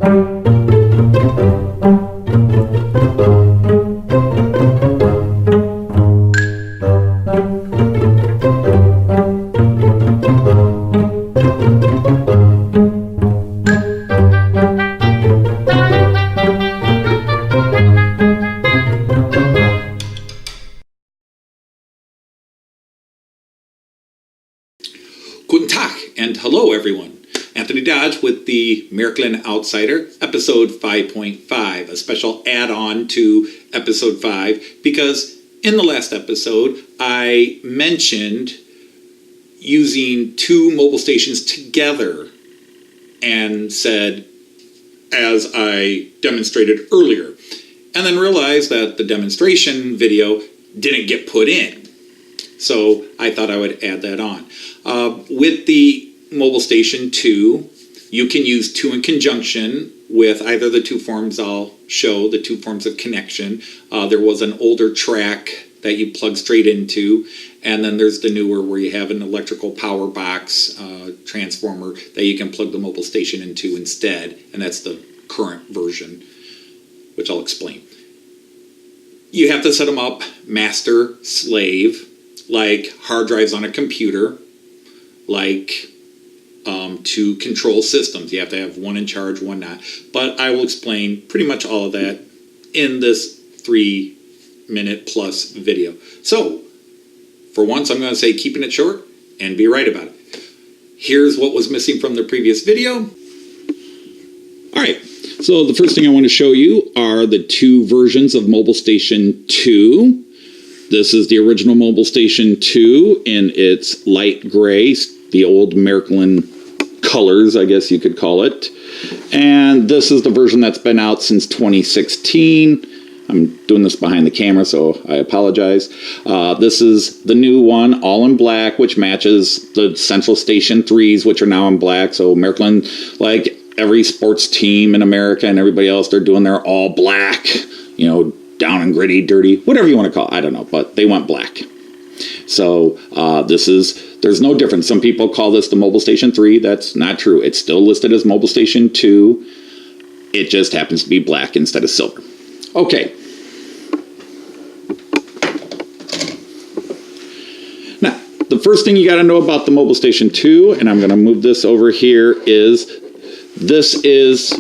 Guten Tag, and hello everyone. Anthony Dodge with the Märklin Outsider, episode 5.5, a special add-on to episode 5, because in the last episode I mentioned using two mobile stations together and said, as I demonstrated earlier, and then realized that the demonstration video didn't get put in. So I thought I would add that on. With the Mobile Station 2, you can use 2 in conjunction with either the two forms I'll show, the two forms of connection. There was an older track that you plug straight into, and then there's the newer where you have an electrical power box transformer that you can plug the mobile station into instead, and that's the current version, which I'll explain. You have to set them up master, slave, like hard drives on a computer, like to control systems. You have to have one in charge, one not. But I will explain pretty much all of that in this 3-minute plus video. So, for once, I'm going to say keeping it short and be right about it. Here's what was missing from the previous video. Alright, so the first thing I want to show you are the two versions of Mobile Station 2. This is the original Mobile Station 2 in its light gray, the old Märklin colors, I guess you could call it. And this is the version that's been out since 2016. I'm doing this behind the camera, so I apologize. This is the new one, all in black, which matches the Central Station 3s, which are now in black. So Märklin, like every sports team in America and everybody else, they're doing their all black, you know, down and gritty, dirty, whatever you want to call it. I don't know, but they went black. So there's no difference. Some people call this the Mobile Station 3. That's not true. It's still listed as Mobile Station 2. It just happens to be black instead of silver. Okay. Now, the first thing you got to know about the Mobile Station 2, and I'm going to move this over here, is this is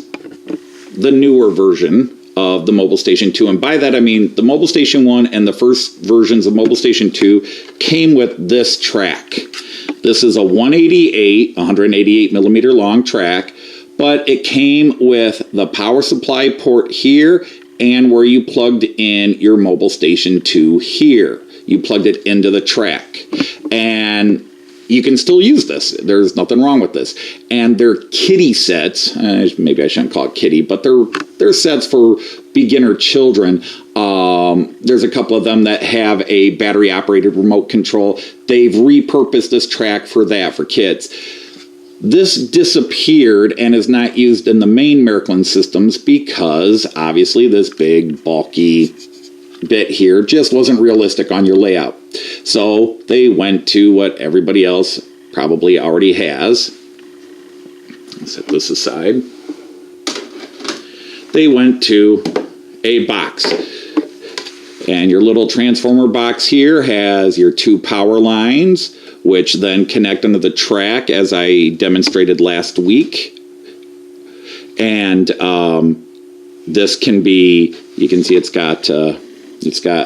the newer version of the Mobile Station 2. And by that I mean the Mobile Station 1 and the first versions of Mobile Station 2 came with this track. This is a 188 millimeter long track, but it came with the power supply port here and where you plugged in your Mobile Station 2 here. You plugged it into the track. And you can still use this. There's nothing wrong with this. And they're kiddie sets. Maybe I shouldn't call it kiddie, but they're sets for beginner children. There's a couple of them that have a battery-operated remote control. They've repurposed this track for that, for kids. This disappeared and is not used in the main Märklin systems because, obviously, this big, bulky bit here just wasn't realistic on your layout. So they went to what everybody else probably already has. I'll set this aside. They went to a box. And your little transformer box here has your two power lines, which then connect onto the track as I demonstrated last week. And this can be, you can see it's got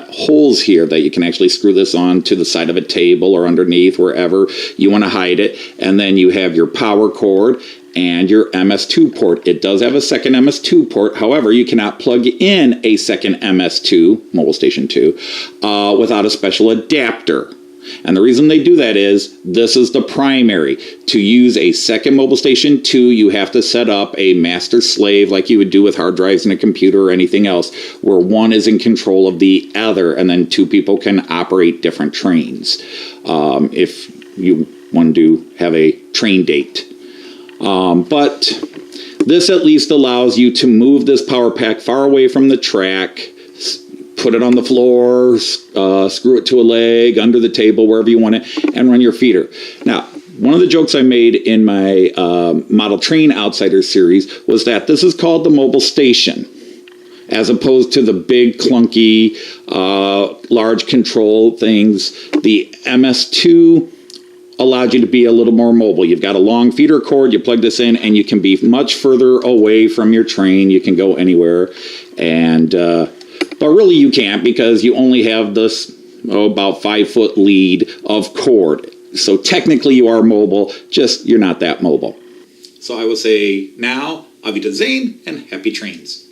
holes here that you can actually screw this on to the side of a table or underneath, wherever you want to hide it. And then you have your power cord and your MS2 port. It does have a second MS2 port. However, you cannot plug in a second MS2, Mobile Station 2, without a special adapter. And the reason they do that is this is the primary. To use a second Mobile Station 2, you have to set up a master-slave like you would do with hard drives in a computer or anything else, where one is in control of the other, and then two people can operate different trains if you want to have a train date. But this at least allows you to move this power pack far away from the track, put it on the floor, screw it to a leg, under the table, wherever you want it, and run your feeder. Now, One of the jokes I made in my Model Train Outsider series was that this is called the mobile station, as opposed to the big, clunky, large control things. The MS2 allowed you to be a little more mobile. You've got a long feeder cord, you plug this in, and you can be much further away from your train. You can go anywhere. And but really you can't, because you only have this about 5-foot lead of cord. So technically you are mobile, just you're not that mobile. So I will say now, Auf Wiedersehen and happy trains.